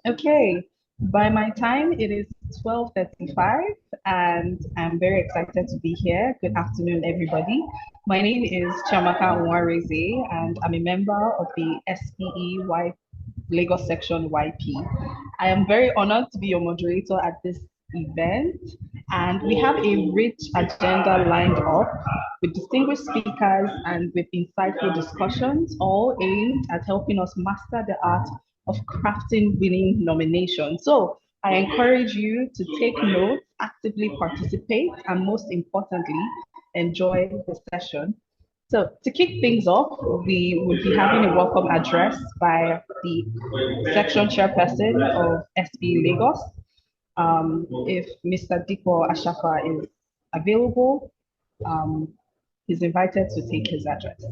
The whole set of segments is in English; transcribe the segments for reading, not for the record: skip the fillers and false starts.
Okay, by my time, it is 12:35, and I'm very excited to be here. Good afternoon, everybody. My name is Chiamaka Nwareze, and I'm a member of the SPE Lagos Section YP. I am very honored to be your moderator at this event, and we have a rich agenda lined up with distinguished speakers and with insightful discussions, all aimed at helping us master the art of crafting winning nominations. So I encourage you to take notes, actively participate, and most importantly, enjoy the session. So to kick things off, we will be having a welcome address by the section chairperson of SB Lagos. If Mr. Diko Ashafa is available, um, he's invited to take his address.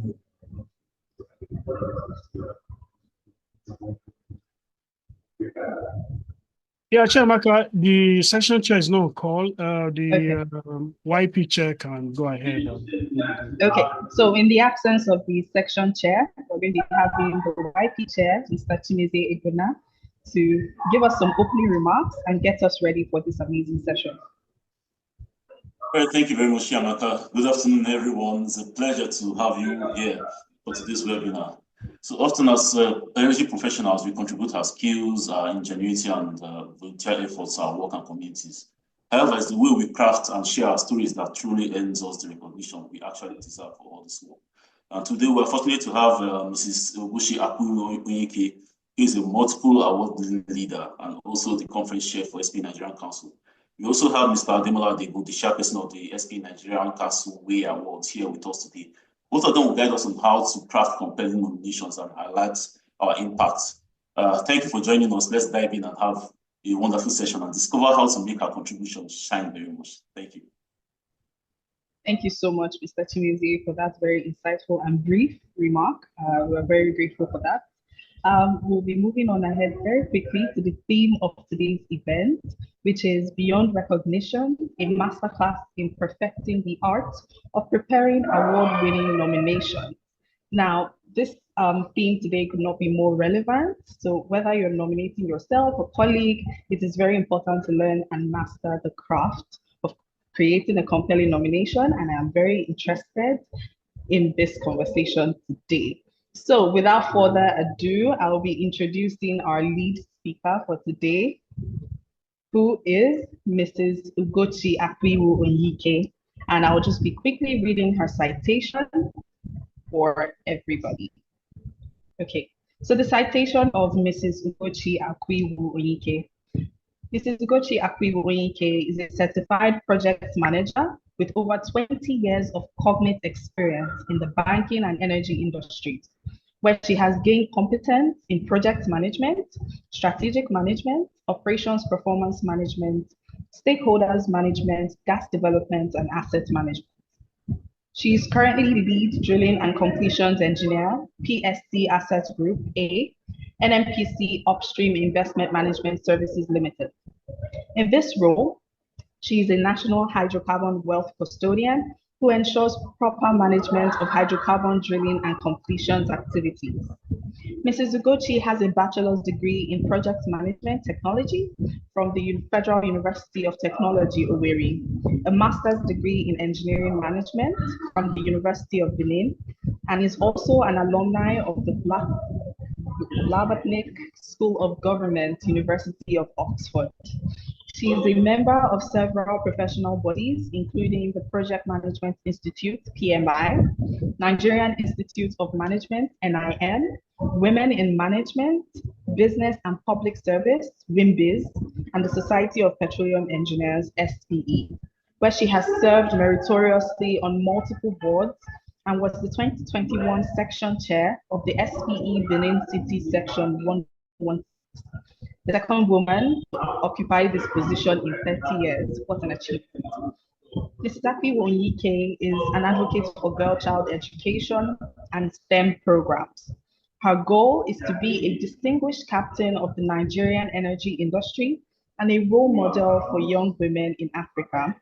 Yeah, Chiamaka, the section chair is not on call. YP chair can go ahead. Okay, so in the absence of the section chair, we're going to be having the YP chair, Mr. Chimize Egona, to give us some opening remarks and get us ready for this amazing session. Well, thank you very much, Chiamaka. Good afternoon, everyone. It's a pleasure to have you here for today's webinar. So often as energy professionals, we contribute our skills, our ingenuity, and volunteer efforts, our work and communities. However, it's the way we craft and share our stories that truly earns us the recognition we actually deserve for all this work. And today, we're fortunate to have Mrs. Ugochi Akwiwu-Onyeke, who is a multiple award leader and also the conference chair for SP Nigerian Council. We also have Mr. Ademola Adegbo, the chairperson of the SP Nigerian Council Way Awards, here with us today. Both of them will guide us on how to craft compelling nominations and highlight our impact. Thank you for joining us. Let's dive in and have a wonderful session and discover how to make our contributions shine very much. Thank you. Thank you so much, Mr. Chimize, for that very insightful and brief remark. We're very grateful for that. We'll be moving on ahead very quickly to the theme of today's event, which is Beyond Recognition, a masterclass in perfecting the art of preparing award-winning nominations. Now, this theme today could not be more relevant. So whether you're nominating yourself or colleague, it is very important to learn and master the craft of creating a compelling nomination. And I am very interested in this conversation today. So without further ado, I'll be introducing our lead speaker for today, who is Mrs. Ugochi Akwiwu-Onyeke. And I'll just be quickly reading her citation for everybody. Okay, so the citation of Mrs. Ugochi Akwiwu-Onyeke. Mrs. Ugochi Akwiwu-Onyeke is a certified project manager with over 20 years of cognate experience in the banking and energy industries, where she has gained competence in project management, strategic management, operations performance management, stakeholders management, gas development, and asset management. She is currently lead drilling and completions engineer, PSC Assets Group A, NMPC Upstream Investment Management Services Limited. In this role, she is a national hydrocarbon wealth custodian who ensures proper management of hydrocarbon drilling and completions activities. Mrs. Ugochi has a bachelor's degree in project management technology from the Federal University of Technology, Owerri, a master's degree in engineering management from the University of Benin, and is also an alumni of the Blavatnik School of Government, University of Oxford. She is a member of several professional bodies, including the Project Management Institute, PMI, Nigerian Institute of Management, NIM, Women in Management, Business and Public Service, WIMBIZ, and the Society of Petroleum Engineers, SPE, where she has served meritoriously on multiple boards and was the 2021 section chair of the SPE Benin City Section 116. The second woman to occupy this position in 30 years. What an achievement. Mrs. Akwiwu-Onyeke is an advocate for girl-child education and STEM programs. Her goal is to be a distinguished captain of the Nigerian energy industry and a role model for young women in Africa.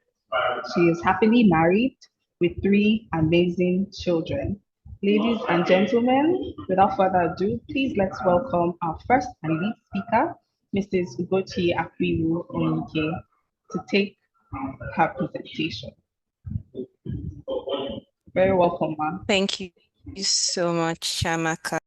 She is happily married with 3 amazing children. Ladies and gentlemen, without further ado, please let's welcome our first and lead speaker, Mrs. Ugochi Akwiwu Onike to take her presentation. Very welcome, ma'am. Thank you so much, Shamaka.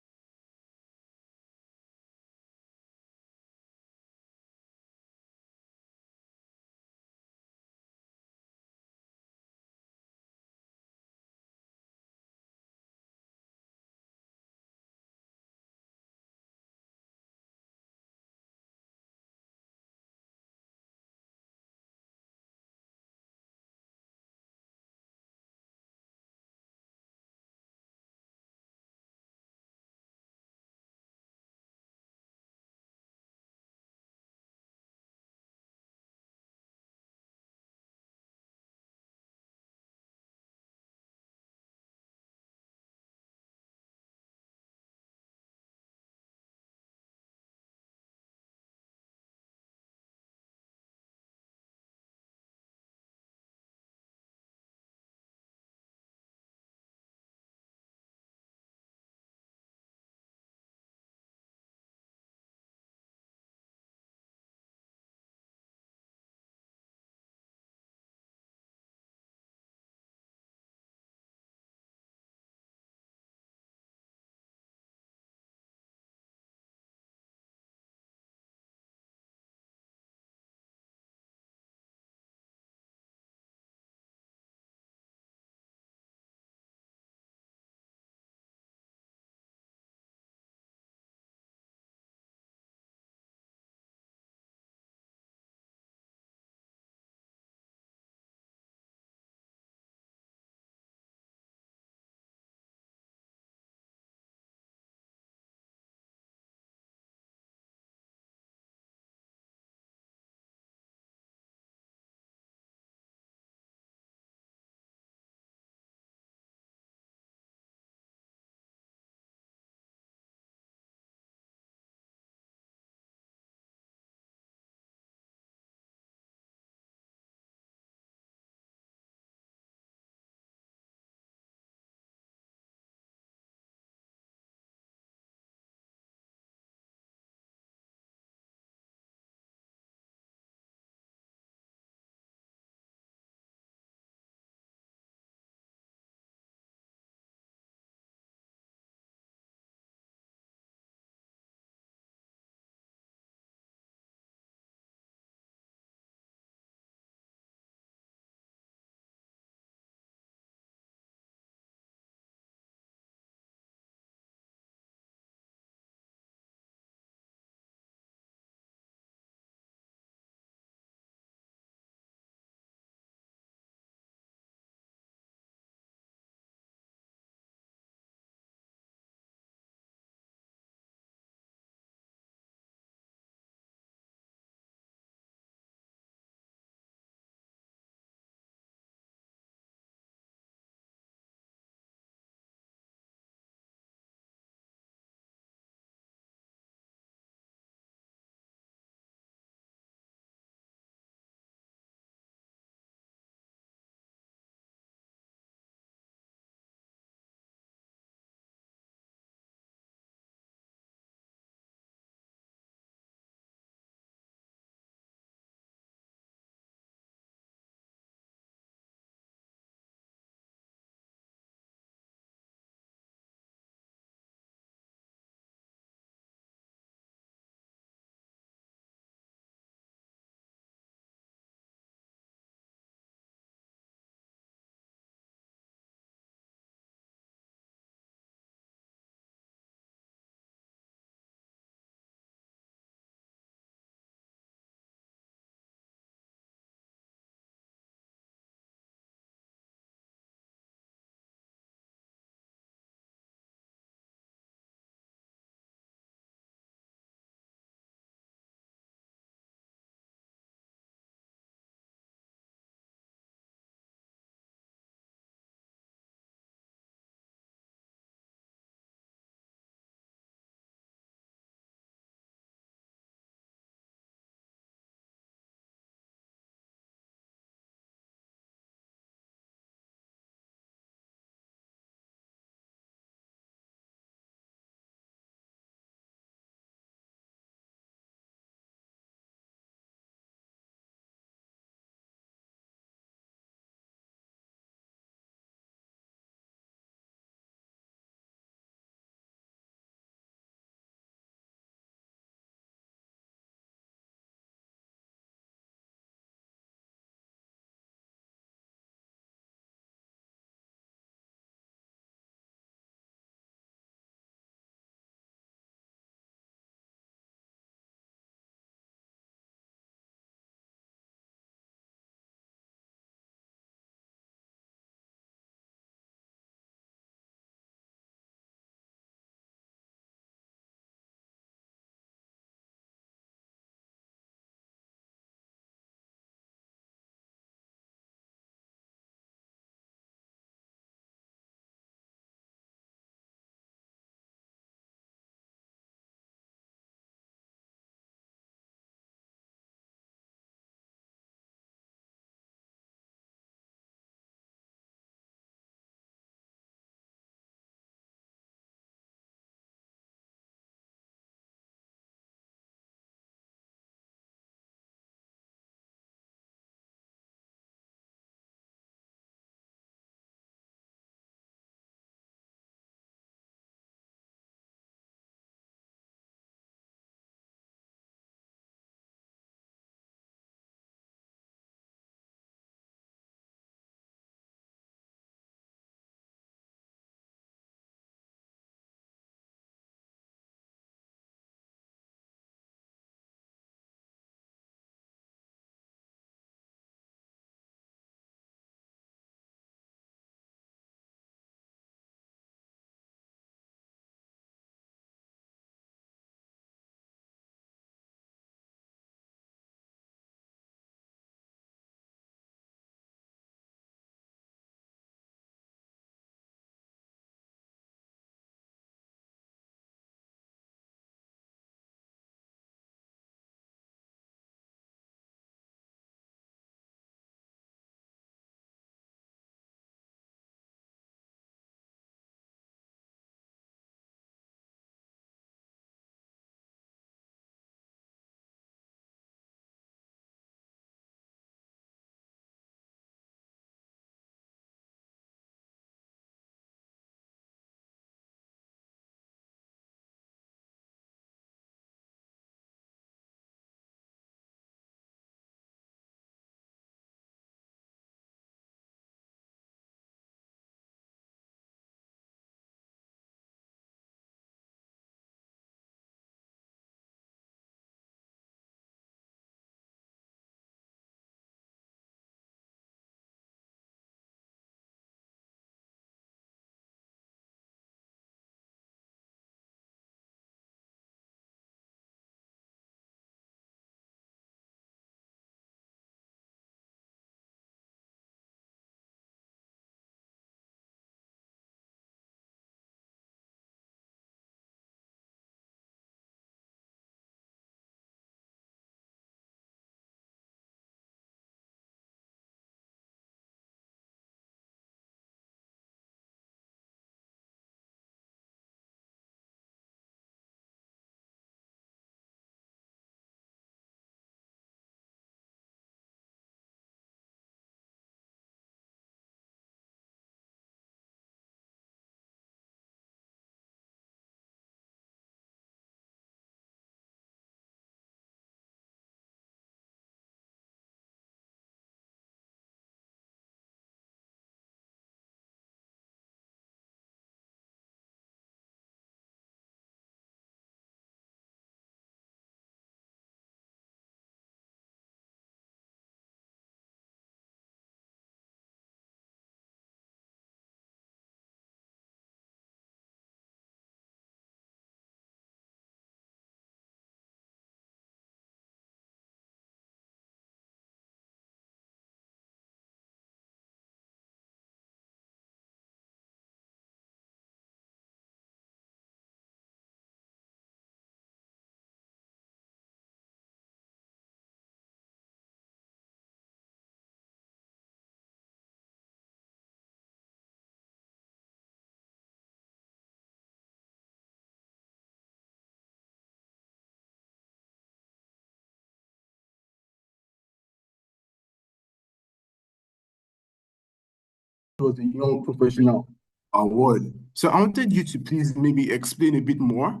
was a young professional award. So I wanted you to please maybe explain a bit more,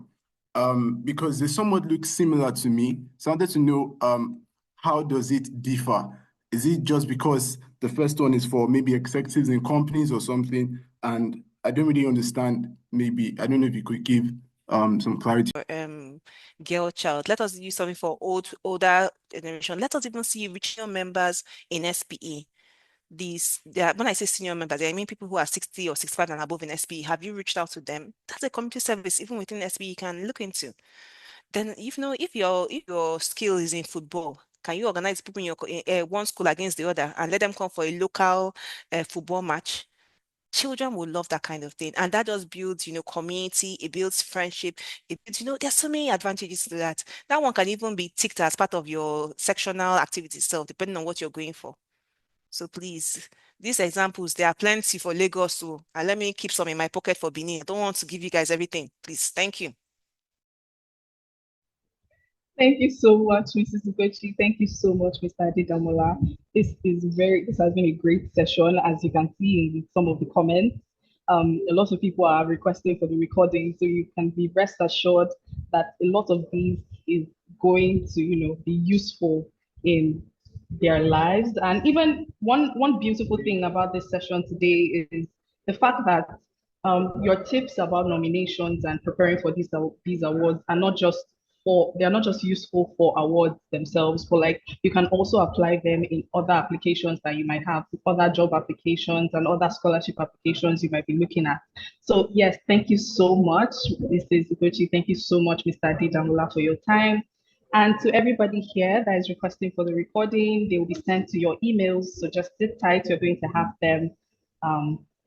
because they somewhat look similar to me. So I wanted to know, how does it differ? Is it just because the first one is for maybe executives in companies or something? And I don't really understand. Maybe I don't know if you could give some clarity. Girl child. Let us use something for older generation. Let us even see regional members in SPE. When I say senior members, I mean people who are 60 or 65 and above in SPE. Have you reached out to them? That's a community service, even within SPE, you can look into. Then, if your skill is in football, can you organize people in your one school against the other and let them come for a local football match? Children will love that kind of thing. And that just builds, community, it builds friendship, it builds, there's so many advantages to that. That one can even be ticked as part of your sectional activity itself, depending on what you're going for. So please, these examples, there are plenty for Lagos too. And let me keep some in my pocket for Benin. I don't want to give you guys everything. Please, thank you. Thank you so much, Mrs. Ugochi. Thank you so much, Mr. Adidamola. This has been a great session, as you can see in some of the comments. A lot of people are requesting for the recording, so you can be rest assured that a lot of these is going to, be useful in their lives. And even one beautiful thing about this session today is the fact that your tips about nominations and preparing for these awards are not just they're not just useful for awards themselves, but like you can also apply them in other applications that you might have, other job applications and other scholarship applications you might be looking at. So yes, thank you so much. This is Ugochi. Thank you so much, Mr. Adidamula, for your time. And to everybody here that is requesting for the recording, they will be sent to your emails. So just sit tight, you're going to have them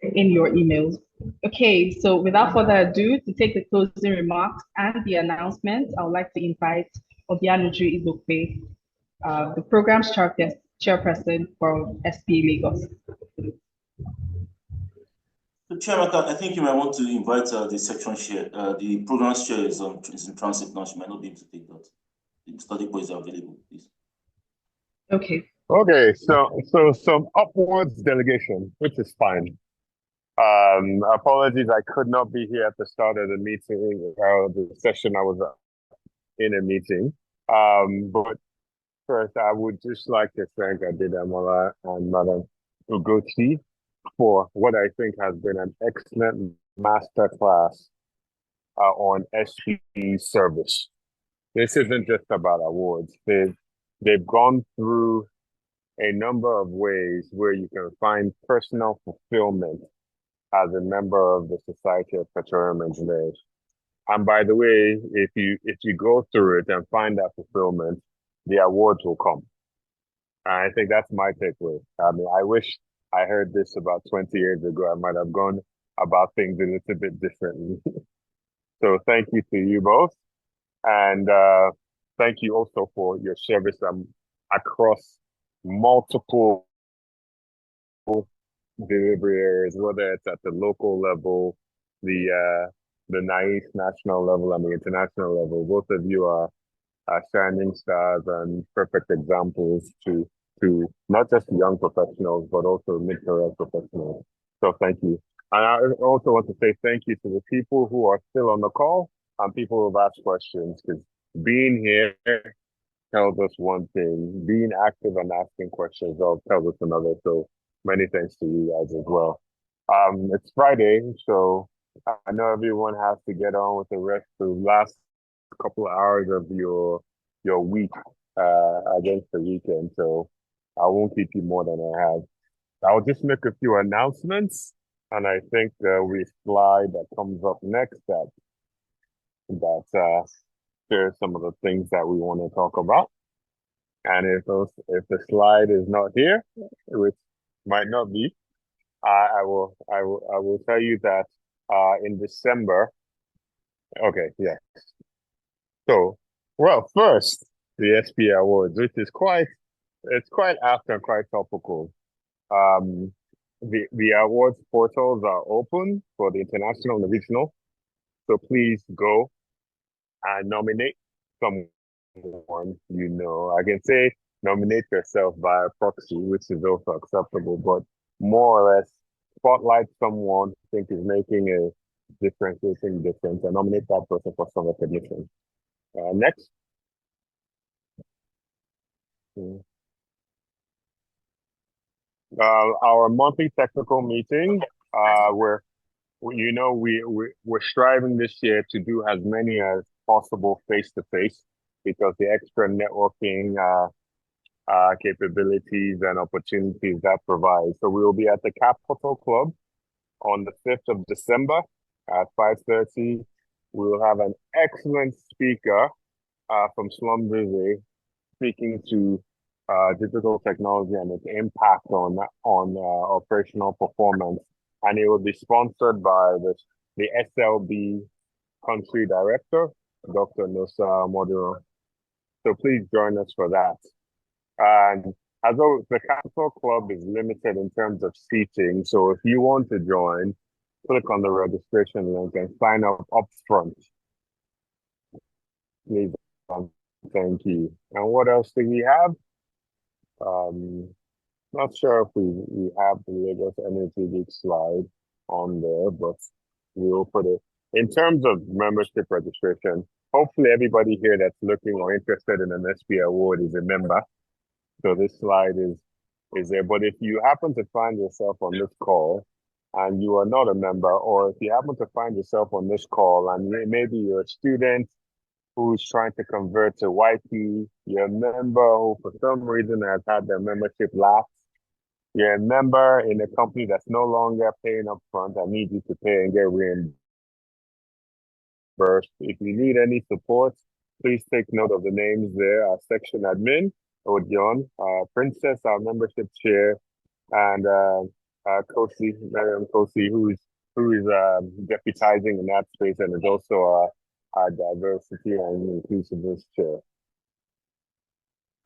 in your emails. Okay, so without further ado, to take the closing remarks and the announcements, I would like to invite Obianuju Ibokwe, the program's chairperson for SP Lagos. Chair, I think you might want to invite the section chair. The program's chair is in transit now. She might not be able to take that. The study board is available, please. Okay. Okay, so some upwards delegation, which is fine. Apologies, I could not be here at the start of the meeting, the session. I was in a meeting. But first, I would just like to thank Adidamola and Madam Ugochi for what I think has been an excellent masterclass on SPE service. This isn't just about awards. They've gone through a number of ways where you can find personal fulfillment as a member of the Society of Petroleum Engineers. And by the way, if you go through it and find that fulfillment, the awards will come. And I think that's my takeaway. I mean, I wish I heard this about 20 years ago. I might have gone about things a little bit differently. So thank you to you both. And thank you also for your service across multiple delivery areas, whether it's at the local level, the NICE national level, and the international level. Both of you are shining stars and perfect examples to not just young professionals, but also mid-career professionals. So thank you. And I also want to say thank you to the people who are still on the call and people who have asked questions, because being here tells us one thing, being active and asking questions tells us another. So many thanks to you guys as well. It's Friday, so I know everyone has to get on with the rest of the last couple of hours of your week against the weekend. So I won't keep you more than I have. I'll just make a few announcements, and I think we slide that comes up next that shares some of the things that we want to talk about. And if the slide is not here, which might not be, I will tell you that in December. Okay, yeah. So, well, first the SP Awards, which is quite apt and quite topical. The awards portals are open for the international and the regional, so please go and nominate someone you know. I can say nominate yourself by proxy, which is also acceptable, but more or less spotlight someone who think is making a differentiating difference and nominate that person for some recognition. Next. Our monthly technical meeting, where we're striving this year to do as many as possible face-to-face because the extra networking capabilities and opportunities that provides. So we will be at the Capital Club on the 5th of December at 5:30. We will have an excellent speaker from Slumberjay speaking to digital technology and its impact on operational performance. And it will be sponsored by the SLB country director, Dr. Nosa Moduro. So please join us for that. And although the Capital Club is limited in terms of seating, so if you want to join, click on the registration link and sign up front. Please, thank you. And what else do we have? Not sure if we have the Lagos Energy Week slide on there, but we will put it. In terms of membership registration, hopefully everybody here that's looking or interested in an SP award is a member. So this slide is there. But if you happen to find yourself on this call and you are not a member, or if you happen to find yourself on this call and maybe you're a student who's trying to convert to YP, you're a member who for some reason has had their membership lapse, you're a member in a company that's no longer paying up front and need you to pay and get reimbursed. If you need any support, please take note of the names there. Our section admin, Odion, Princess, our membership chair, and Kosi, Miriam Kosi, who is deputizing in that space and is also our diversity and inclusiveness chair.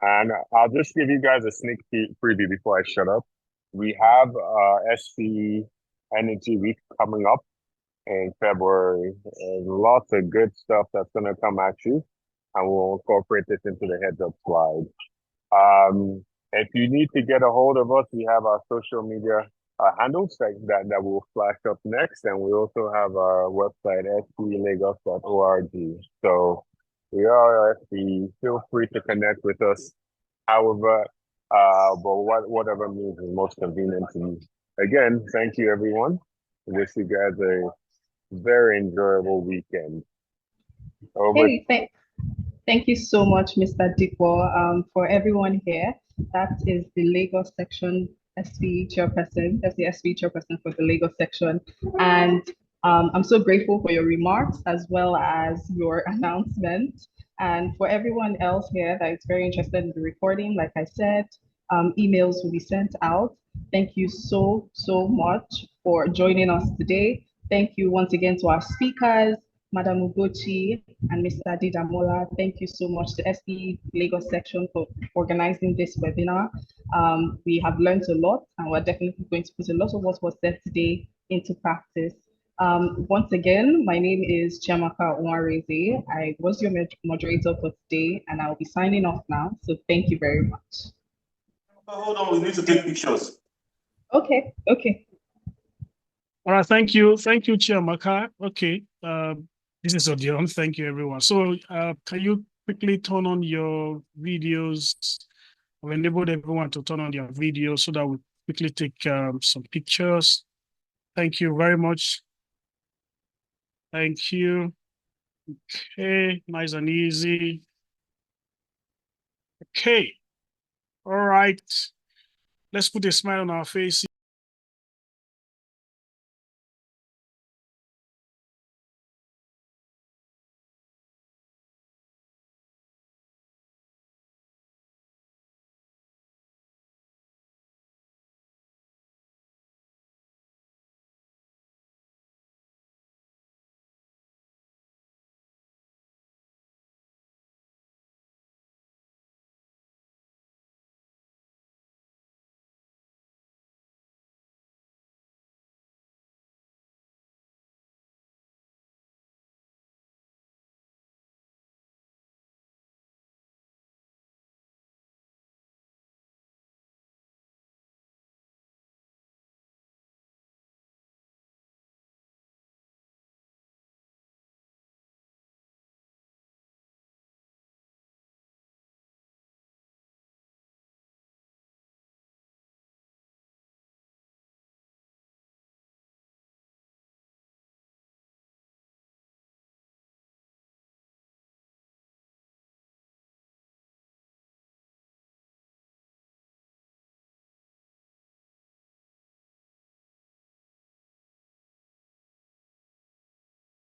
And I'll just give you guys a sneak preview before I shut up. We have SC Energy Week coming up in February. There's lots of good stuff that's going to come at you, and we'll incorporate this into the heads up slide. If you need to get a hold of us, we have our social media handles that will flash up next, and we also have our website, splagos.org. So we are SB. Feel free to connect with us, however, but whatever means is most convenient to you. Again, thank you, everyone. Wish you guys a very enjoyable weekend. Over. Hey, thank you so much, Mr. Dikwa. For everyone here, that is the Lagos section SV chairperson. That's the SV chairperson for the Lagos section. And I'm so grateful for your remarks as well as your announcement. And for everyone else here that is very interested in the recording, like I said, emails will be sent out. Thank you so much for joining us today. Thank you once again to our speakers, Madam Ugochi and Mr. Didamola. Thank you so much to SE Lagos section for organizing this webinar. We have learned a lot, and we're definitely going to put a lot of what was said today into practice. Once again, my name is Chiamaka Onwareze. I was your moderator for today, and I'll be signing off now. So thank you very much. Hold on, we need to take pictures. Okay. All right, thank you, Chiamaka. Okay, this is Odion. Thank you, everyone. So, can you quickly turn on your videos? I've enabled everyone to turn on their videos so that we quickly take some pictures. Thank you very much. Thank you. Okay, nice and easy. Okay, all right. Let's put a smile on our face.